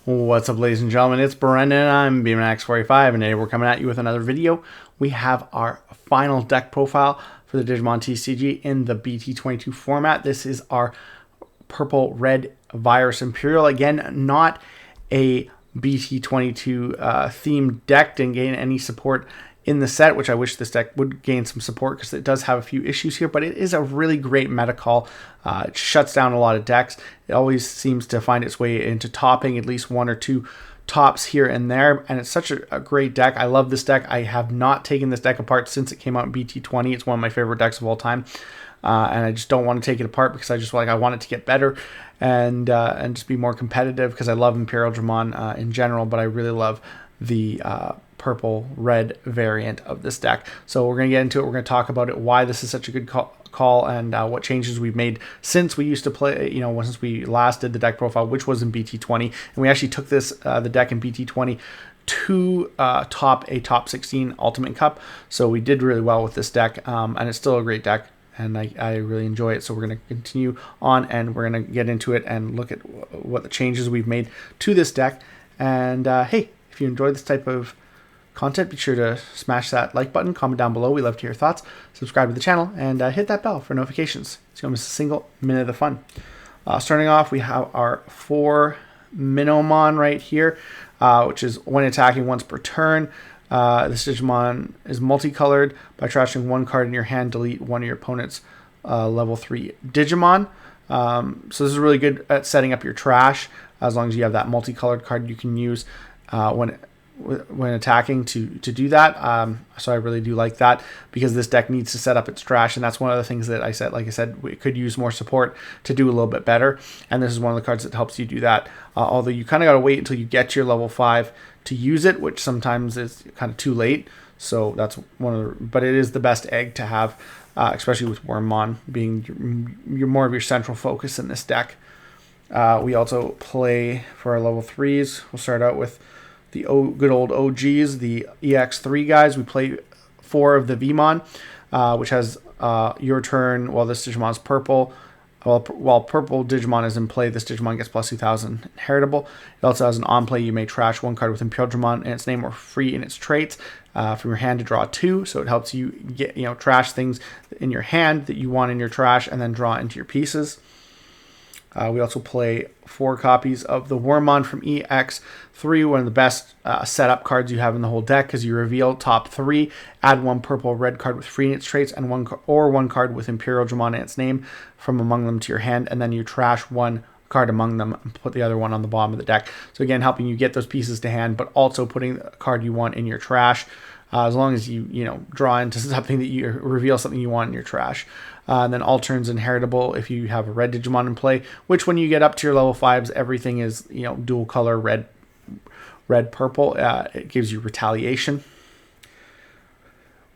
What's up, ladies and gentlemen? It's Brendan. I'm BT22 and today we're coming at you with another video. We have our final deck profile for the Digimon TCG in the BT22 format. This is our purple-red Virus Imperial. Again, not a BT22 themed deck. Didn't gain any support in the set, which I wish this deck would gain some support because it does have a few issues here, but it is a really great meta call. It shuts down a lot of decks. It always seems to find its way into topping at least one or two tops here and there, and it's such a great deck. I love this deck. I have not taken this deck apart since it came out in BT20. It's one of my favorite decks of all time, and I just don't want to take it apart because I want it to get better and just be more competitive because I love Imperialdramon in general, but I really love the purple red variant of this deck. So we're going to get into it. We're going to talk about it, why this is such a good call, and what changes we've made since we used to play, since we last did the deck profile, which was in BT20. And we actually took this the deck in BT20 to top a top 16 Ultimate Cup. So we did really well with this deck, and it's still a great deck, and I really enjoy it. So we're going to continue on, and we're going to get into it and look at what the changes we've made to this deck. And hey, if you enjoyed this type of content, be sure to smash that like button, comment down below. We love to hear your thoughts. Subscribe to the channel and hit that bell for notifications so you don't miss a single minute of the fun. Starting off, we have our 4 Minomon right here, which is when attacking once per turn. This Digimon is multicolored. By trashing one card in your hand, delete one of your opponent's level 3 Digimon. So this is really good at setting up your trash, as long as you have that multicolored card you can use when attacking to do that. So I really do like that because this deck needs to set up its trash, and that's one of the things that I said we could use more support to do a little bit better, and this is one of the cards that helps you do that, although you kind of got to wait until you get your level 5 to use it, which sometimes is kind of too late. So that's but it is the best egg to have, especially with Wormmon being your more of your central focus in this deck. We also play for our level 3s. We'll start out with the good old OGs, the EX3 guys. We play 4 of the Vmon, which has your turn while this Digimon's purple. While purple Digimon is in play, this Digimon gets plus 2,000 inheritable. It also has an on play. You may trash one card with Imperialdramon in its name or free in its traits from your hand to draw 2. So it helps you get trash things in your hand that you want in your trash and then draw into your pieces. We also play 4 copies of the Wormmon from EX3, one of the best setup cards you have in the whole deck, because you reveal top 3, add 1 purple red card with free in its traits, and one card with Imperialdramon in its name from among them to your hand, and then you trash 1 card among them and put the other one on the bottom of the deck. So again, helping you get those pieces to hand, but also putting the card you want in your trash, as long as you draw into something that you reveal something you want in your trash. And then all turns inheritable if you have a red Digimon in play, which when you get up to your level 5s, everything is dual color red purple. It gives you retaliation.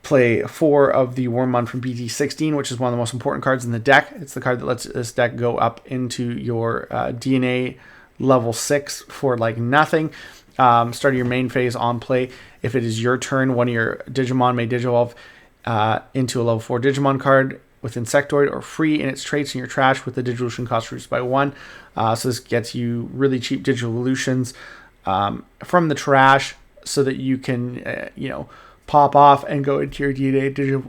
Play 4 of the Wormmon from BT16, which is one of the most important cards in the deck. It's the card that lets this deck go up into your DNA level 6 for like nothing. Start your main phase on play. If it is your turn, one of your Digimon may Digivolve into a level 4 Digimon card with Insectoid or free in its traits in your trash with the Digivolution cost reduced by 1. So this gets you really cheap Digivolutions from the trash so that you can, pop off and go into your DNA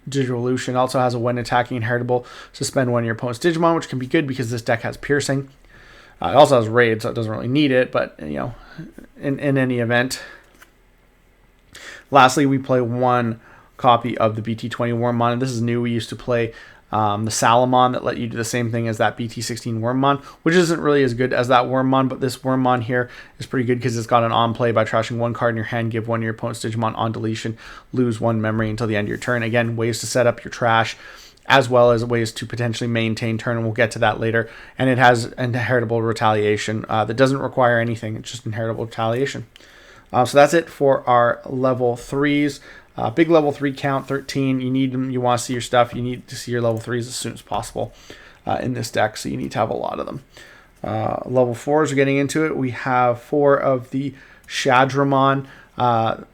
Digivolution. Also has a when attacking inheritable, suspend one of your opponent's Digimon, which can be good because this deck has piercing. It also has raid, so it doesn't really need it, but in any event. Lastly, we play 1 copy of the BT20 Wormmon, and this is new. We used to play the Salamon that let you do the same thing as that BT16 Wormmon, which isn't really as good as that Wormmon, but this Wormmon here is pretty good because it's got an on play. By trashing 1 card in your hand, give 1 of your opponent's Digimon on deletion, lose 1 memory until the end of your turn. Again, ways to set up your trash, as well as ways to potentially maintain turn, and we'll get to that later. And it has inheritable retaliation that doesn't require anything. It's just inheritable retaliation. So that's it for our level 3s. Big level 3 count, 13. You need them. You want to see your stuff. You need to see your level 3s as soon as possible in this deck, so you need to have a lot of them. Level 4s are getting into it. We have 4 of the Shadramon, the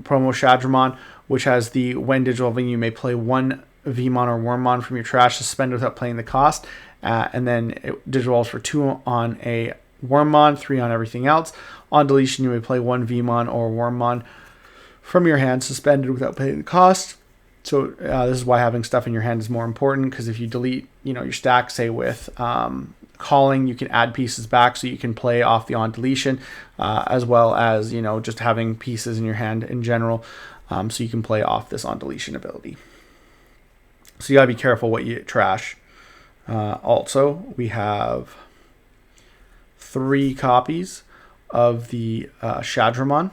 promo Shadramon, which has the when Digivolving, you may play 1 Vmon or Wormmon from your trash, suspend without paying the cost, and then it Digivolves for 2 on a Wormmon, 3 on everything else. On deletion, you may play 1 Vmon or Wormmon from your hand suspended without paying the cost. So this is why having stuff in your hand is more important, because if you delete, your stack, say with calling, you can add pieces back, so you can play off the on deletion, as well as just having pieces in your hand in general, so you can play off this on deletion ability. So you gotta be careful what you trash. Also, we have 3 copies of the Shadramon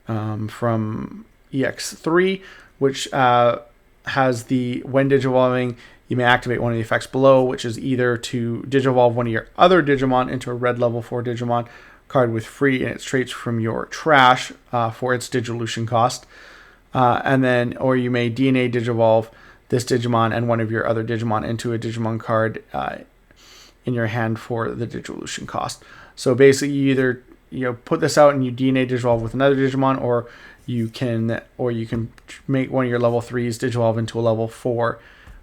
from EX3, which has the when digivolving, you may activate one of the effects below, which is either to digivolve one of your other Digimon into a red level 4 Digimon card with free and its traits from your trash for its Digivolution cost, and then, or you may DNA digivolve this Digimon and one of your other Digimon into a Digimon card in your hand for the Digivolution cost. So basically, you either put this out and you DNA digivolve with another Digimon, or you can make one of your level 3s digivolve into a level 4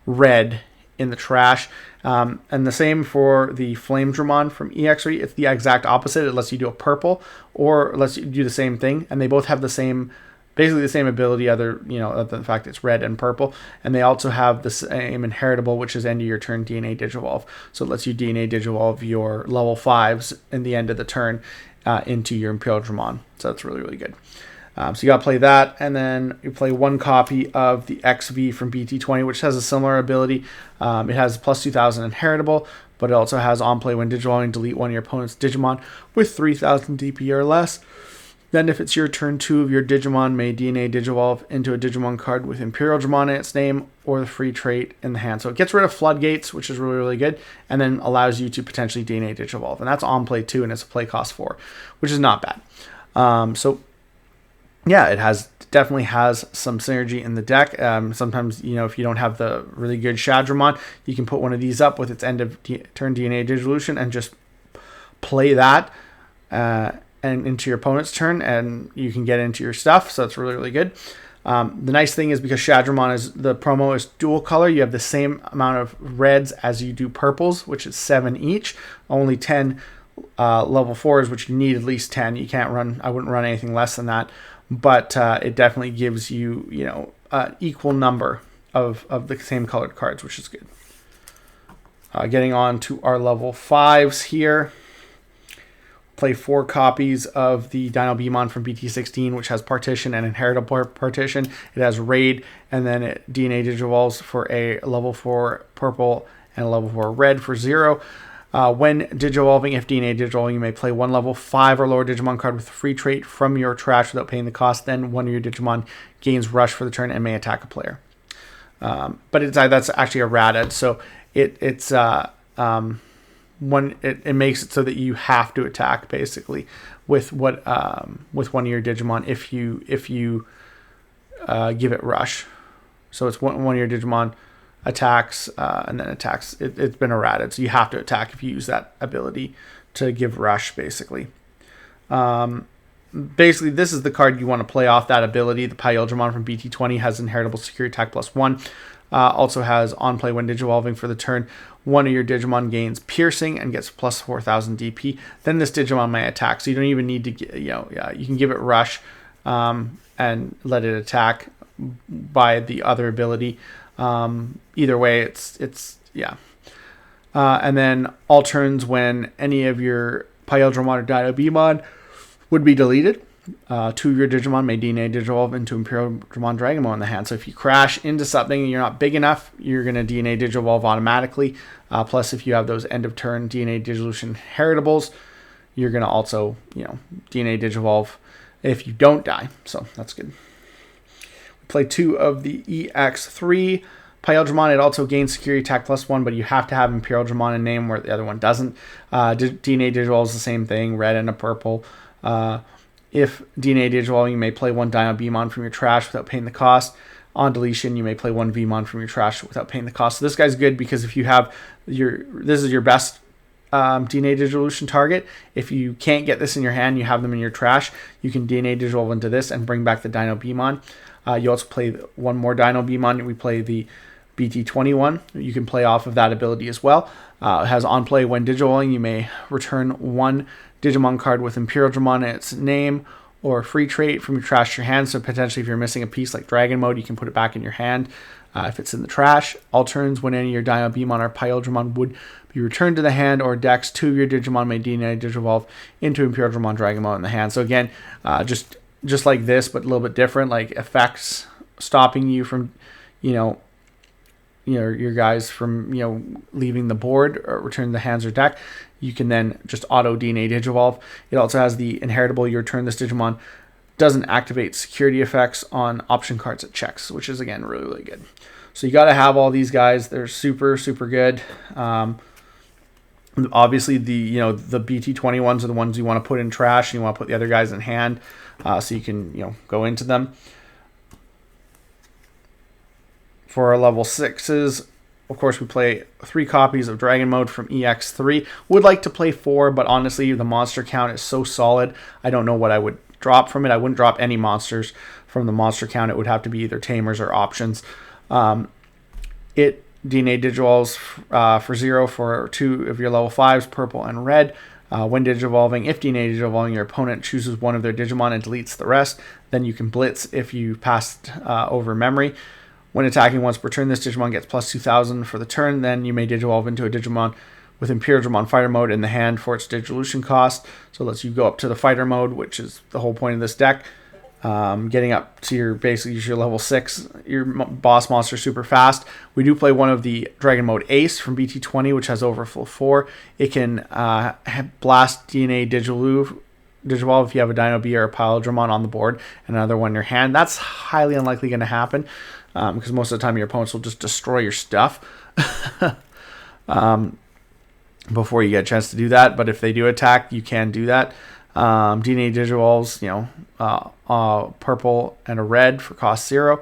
red in the trash. And the same for the Flamedramon from EX3. It's the exact opposite. It lets you do a purple, or it lets you do the same thing, and they both have the same, basically the same ability, other the fact it's red and purple. And they also have the same inheritable, which is end of your turn DNA digivolve. So it lets you DNA digivolve your level 5s in the end of the turn into your Imperialdramon. So that's really, really good. So you got to play that, and then you play 1 copy of the XV from BT20, which has a similar ability. It has plus 2000 inheritable, but it also has on play when digivolving, delete one of your opponent's Digimon with 3000 DP or less. Then if it's your turn, 2 of your Digimon may DNA digivolve into a Digimon card with Imperialdramon in its name or the free trait in the hand. So it gets rid of floodgates, which is really, really good, and then allows you to potentially DNA digivolve. And that's on play 2, and it's a play cost 4, which is not bad. So yeah, it definitely has some synergy in the deck. Sometimes, if you don't have the really good Shadramon, you can put one of these up with its end of turn DNA Digivolution and just play that and into your opponent's turn, and you can get into your stuff. So it's really, really good. The nice thing is, because Shadramon the promo is dual color, you have the same amount of reds as you do purples, which is 7 each. Only 10 level 4s, which you need at least 10. You can't run. I wouldn't run anything less than that. But it definitely gives you, an equal number of the same colored cards, which is good. Getting on to our level 5s here. Play 4 copies of the Dinobemon from BT16, which has Partition and Inheritable Partition. It has Raid, and then it DNA digivolves for a level 4 purple and a level 4 red for 0. When digivolving, if DNA digivolving, you may play 1 level 5 or lower Digimon card with a free trait from your trash without paying the cost. Then one of your Digimon gains Rush for the turn and may attack a player. But that's actually a Raded, so it makes it so that you have to attack basically with one of your Digimon if you give it Rush. So it's one of your Digimon attacks and then attacks. It's been errated, so you have to attack if you use that ability to give Rush, basically. Basically, this is the card you want to play off that ability. The Imperialdramon from BT20 has Inheritable Security Attack +1. Also has on play when digivolving for the turn. One of your Digimon gains Piercing and gets plus 4000 DP. Then this Digimon may attack, so you don't even need to you can give it Rush and let it attack by the other ability. Either way, it's and then all turns when any of your Imperialdramon or Dinobemon would be deleted, 2 of your Digimon may DNA digivolve into Imperialdramon Dragonmon in the hand. So if you crash into something and you're not big enough, you're going to DNA digivolve automatically. Plus, if you have those end of turn DNA Digivolution Heritables, you're going to also DNA digivolve if you don't die. So that's good. We play 2 of the EX3. Imperialdramon, it also gains Security Attack +1, but you have to have Imperialdramon in name where the other one doesn't. DNA digivolve is the same thing, red and a purple. If DNA digivolving, you may play 1 Dinobemon from your trash without paying the cost. On deletion, you may play 1 Vmon from your trash without paying the cost. So this guy's good because if you have this is your best DNA Digivolution target. If you can't get this in your hand, you have them in your trash, you can DNA digivolve into this and bring back the Dinobemon. You also play 1 more Dinobemon. We play the BT21. You can play off of that ability as well. It has on play when Digivolving, you may return one Digimon card with Imperialdramon in its name or free trait from your trash to your hand. So potentially if you're missing a piece like Dragon Mode, you can put it back in your hand if it's in the trash. All turns when any of your Digimon or Imperialdramon would be returned to the hand or decks, 2 of your Digimon may DNA Digivolve into Imperialdramon Dragon Mode in the hand. So again, just like this, but a little bit different, like effects stopping you from, your guys from, leaving the board or return the hands or deck. You can then just auto DNA Digivolve. It also has the inheritable, you return this Digimon doesn't activate security effects on option cards it checks, which is again really, really good. So you got to have all these guys. They're super, super good. Obviously the BT21s are the ones you want to put in trash, and you want to put the other guys in hand, so you can go into them. For our level 6s, of course, we play 3 copies of Dragon Mode from EX3. Would like to play 4, but honestly, the monster count is so solid, I don't know what I would drop from it. I wouldn't drop any monsters from the monster count. It would have to be either Tamers or options. It DNA Digivolves for 0 for 2 of your level 5s, purple and red. When Digivolving, if DNA Digivolving, your opponent chooses one of their Digimon and deletes the rest, then you can blitz if you passed over memory. When attacking once per turn, this Digimon gets plus 2,000 for the turn. Then you may Digivolve into a Digimon with Imperialdramon Fighter Mode in the hand for its Digivolution cost. So it lets you go up to the Fighter Mode, which is the whole point of this deck. Getting up to your level 6, your boss monster super fast. We do play one of the Dragon Mode Ace from BT20, which has Overflow 4. It can blast DNA Digivolve if you have a Dino B or a Imperialdramon on the board, and another one in your hand. That's highly unlikely going to happen, because most of the time your opponents will just destroy your stuff before you get a chance to do that. But if they do attack, you can do that. DNA Digivolves, purple and a red for cost 0.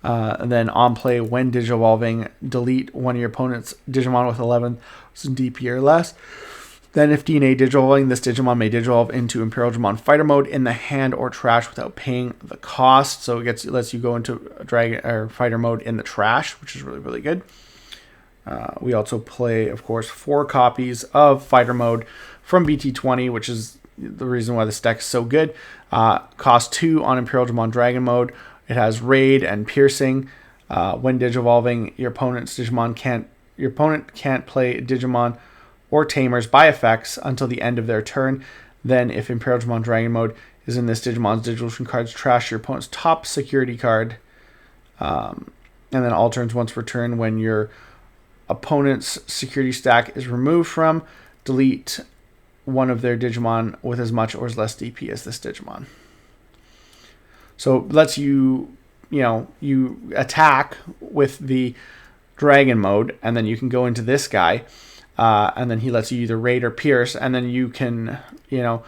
And then on play, when Digivolving, delete one of your opponent's Digimon with 11 DP or less. Then if DNA Digivolving, this Digimon may Digivolve into Imperialdramon Fighter Mode in the hand or trash without paying the cost. So it lets you go into Dragon or Fighter Mode in the trash, which is really, really good. We also play, of course, 4 copies of Fighter Mode from BT20, which is the reason why this deck is so good. Cost 2 on Imperialdramon Dragon Mode. It has Raid and Piercing. When Digivolving, your opponent can't play Digimon or Tamers by effects until the end of their turn. Then, if Imperialdramon Dragon Mode is in this Digimon's Digivolution cards, trash your opponent's top security card. And then all turns once per turn, when your opponent's security stack is removed from, delete one of their Digimon with as much or as less DP as this Digimon. So it lets you attack with the Dragon Mode, and then you can go into this guy, and then he lets you either raid or pierce, and then you can, when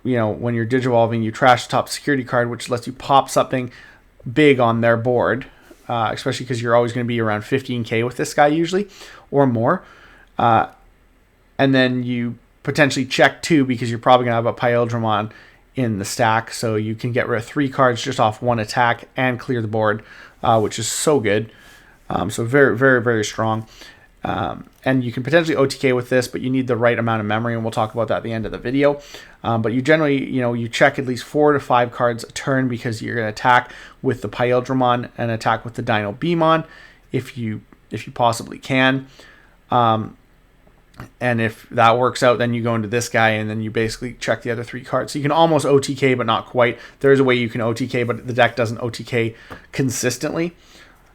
you're Digivolving, you trash the top security card, which lets you pop something big on their board, especially because you're always going to be around 15k with this guy usually, or more. And then you potentially check 2 because you're probably going to have a Imperialdramon in the stack, so you can get rid of 3 cards just off 1 attack and clear the board, which is so good. So very, very, very strong. And you can potentially OTK with this, but you need the right amount of memory, and we'll talk about that at the end of the video. But you generally, you check at least 4 to 5 cards a turn because you're going to attack with the Imperialdramon and attack with the Dino Beamon if you possibly can. And if that works out, then you go into this guy, and then you basically check the other 3 cards. So you can almost OTK, but not quite. There is a way you can OTK, but the deck doesn't OTK consistently.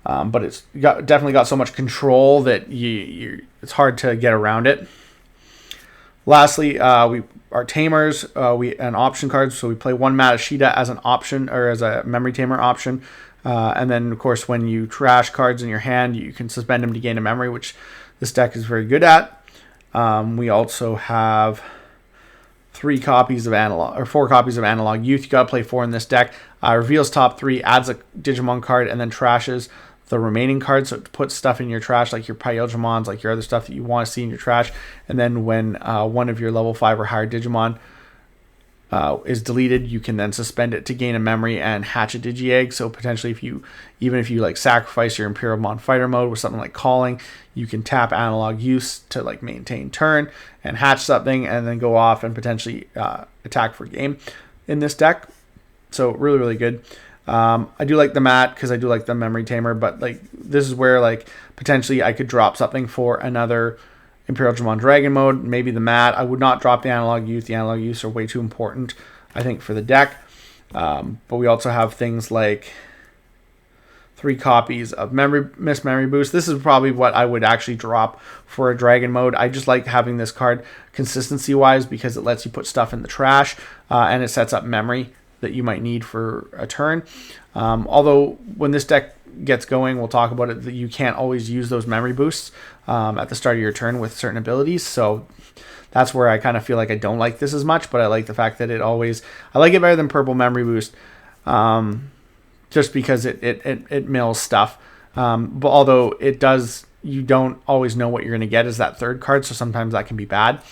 But it's definitely got so much control that it's hard to get around it. Lastly, our Tamers, and option cards. So we play 1 Matashita as an option, or as a memory tamer option. And then, of course, when you trash cards in your hand, you can suspend them to gain a memory, which this deck is very good at. We also have 4 copies of Analog Youth. You got to play 4 in this deck. Reveals top 3, adds a Digimon card, and then trashes the remaining cards. So it puts stuff in your trash, like your Imperialdramons, like your other stuff that you want to see in your trash. And then when one of your level 5 or higher Digimon is deleted, you can then suspend it to gain a memory and hatch a Digi-Egg. So potentially, even if you like sacrifice your Imperialdramon fighter mode with something like calling, you can tap analog use to like maintain turn and hatch something, and then go off and potentially attack for game in this deck. So really, really good. I do like the mat because I do like the memory tamer, but like this is where like potentially I could drop something for another Imperialdramon Dragon mode, maybe the mat. I would not drop the analog use. The analog use are way too important, I think, for the deck. But we also have things like 3 copies of Missed Memory Boost. This is probably what I would actually drop for a Dragon mode. I just like having this card consistency-wise because it lets you put stuff in the trash, and it sets up memory that you might need for a turn. Although when this deck gets going, we'll talk about it, that you can't always use those memory boosts at the start of your turn with certain abilities. So that's where I kind of feel like I don't like this as much, but I like the fact that I like it better than purple memory boost, just because it mills stuff. But although it does, you don't always know what you're going to get as that third card, so sometimes that can be bad.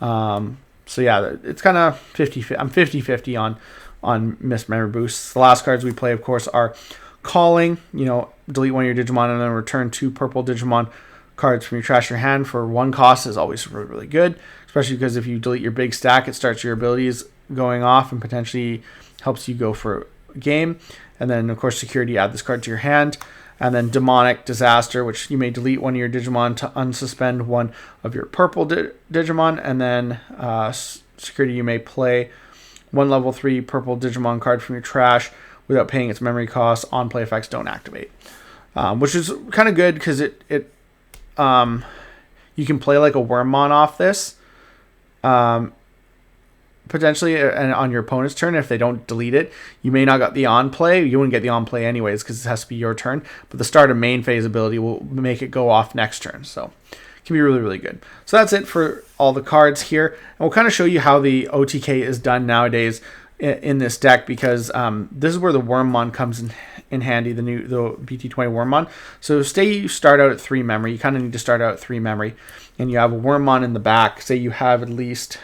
So yeah, it's kind of 50-50. I'm 50-50 on Missed Memory Boosts. The last cards we play, of course, are Calling. Delete one of your Digimon and then return 2 purple Digimon cards from your trash your hand for 1 cost is always really, really good, especially because if you delete your big stack, it starts your abilities going off and potentially helps you go for a game. And then, of course, Security, add this card to your hand. And then Demonic Disaster, which you may delete one of your Digimon to unsuspend one of your purple Digimon. And then Security, you may play 1 level 3 purple Digimon card from your trash without paying its memory costs. On play effects don't activate, which is kind of good because you can play like a Wormmon off this potentially, and on your opponent's turn. If they don't delete it, you may not get the on play. You wouldn't get the on play anyways because it has to be your turn, but the start of main phase ability will make it go off next turn, so it can be really, really good. So that's it for all the cards here, and we'll kind of show you how the OTK is done nowadays in this deck, because this is where the Wormmon comes in handy, the BT22 Wormmon. So say you start out at 3 memory, you kind of need to start out at 3 memory, and you have a Wormmon in the back. Say you have at least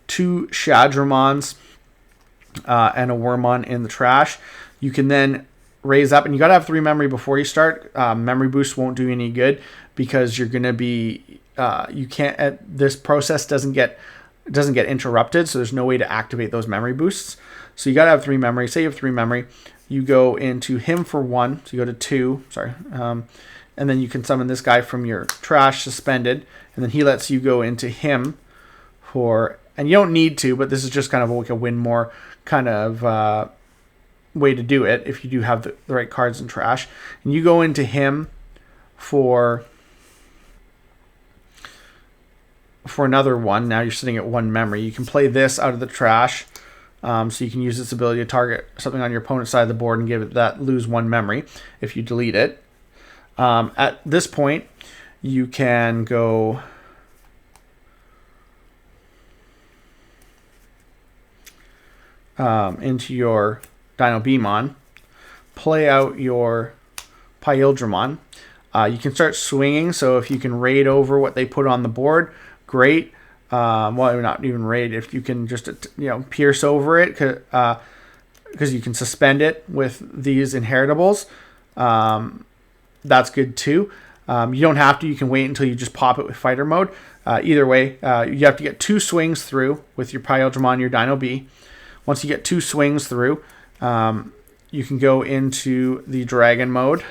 2 Shadramons and a Wormmon in the trash. You can then raise up, and you got to have 3 memory before you start. Memory boost won't do any good because you're going to be, you can't, this process doesn't get interrupted, so there's no way to activate those memory boosts. So you got to have 3 memory. Say you have 3 memory, you go into him for 1, so you go to 2, and then you can summon this guy from your trash suspended, and then he lets you go into him for, and you don't need to, but this is just kind of like a win more kind of way to do it if you do have the right cards in trash. And you go into him for another 1. Now you're sitting at 1 memory. You can play this out of the trash, so you can use its ability to target something on your opponent's side of the board and give it that lose 1 memory if you delete it. At this point, you can go into your Dinobemon, play out your Imperialdramon. You can start swinging, so if you can raid over what they put on the board, great. Well, not even raid, if you can just pierce over it, because you can suspend it with these inheritables. That's good too. You don't have to. You can wait until you just pop it with fighter mode. Either way, you have to get 2 swings through with your Imperialdramon, your Dino B. Once you get 2 swings through, you can go into the Dragon mode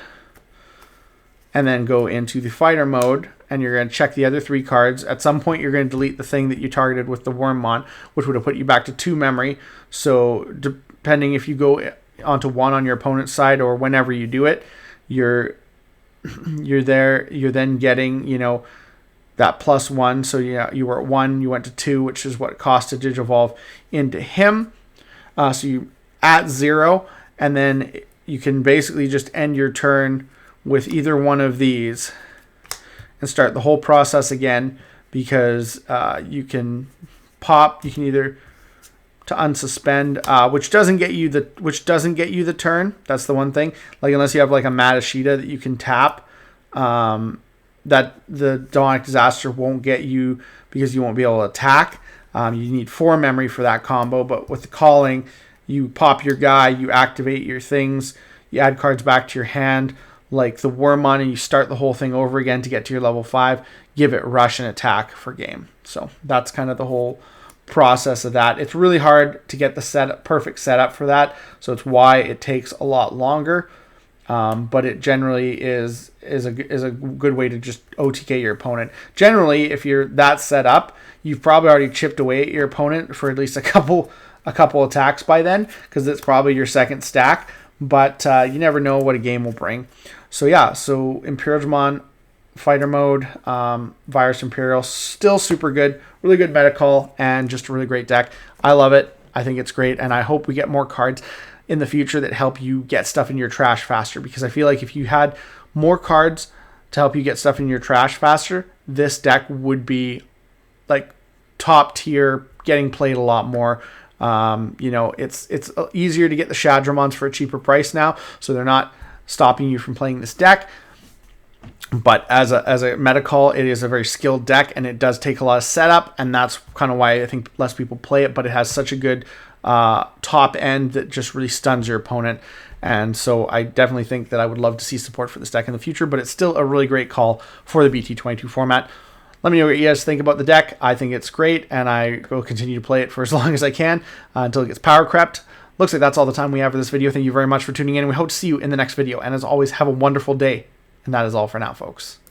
and then go into the Fighter mode, and you're going to check the other 3 cards. At some point, you're going to delete the thing that you targeted with the Wormmon, which would have put you back to 2 memory. So depending if you go onto 1 on your opponent's side or whenever you do it, you're then getting, that +1. So you were at 1, you went to 2, which is what it cost to Digivolve into him. So you at 0, and then you can basically just end your turn with either one of these and start the whole process again, because you can either to unsuspend, which doesn't get you the turn. That's the one thing. Like, unless you have like a Matashita that you can tap, that the Demonic Disaster won't get you because you won't be able to attack. You need 4 memory for that combo, but with the calling, you pop your guy, you activate your things, you add cards back to your hand, like the Wormmon, and you start the whole thing over again to get to your level 5, give it rush and attack for game. So that's kind of the whole process of that. It's really hard to get the perfect setup for that, so it's why it takes a lot longer. But it generally is a good way to just OTK your opponent. Generally, if you're that set up, you've probably already chipped away at your opponent for at least a couple attacks by then, because it's probably your second stack. But you never know what a game will bring. So yeah, so Imperialdramon fighter mode, Virus Imperial, still super good, really good meta call, and just a really great deck. I love it. I think it's great, and I hope we get more cards in the future that help you get stuff in your trash faster, because I feel like if you had more cards to help you get stuff in your trash faster, this deck would be like top tier, getting played a lot more. You know, it's easier to get the Shadramons for a cheaper price now, so they're not stopping you from playing this deck. But as a meta call, it is a very skilled deck, and it does take a lot of setup, and that's kind of why I think less people play it. But it has such a good top end that just really stuns your opponent. And so I definitely think that I would love to see support for this deck in the future, but it's still a really great call for the BT22 format. Let me know what you guys think about the deck. I think it's great, and I will continue to play it for as long as I can until it gets power crept. Looks like that's all the time we have for this video. Thank you very much for tuning in, and we hope to see you in the next video. And as always, have a wonderful day. And that is all for now, folks.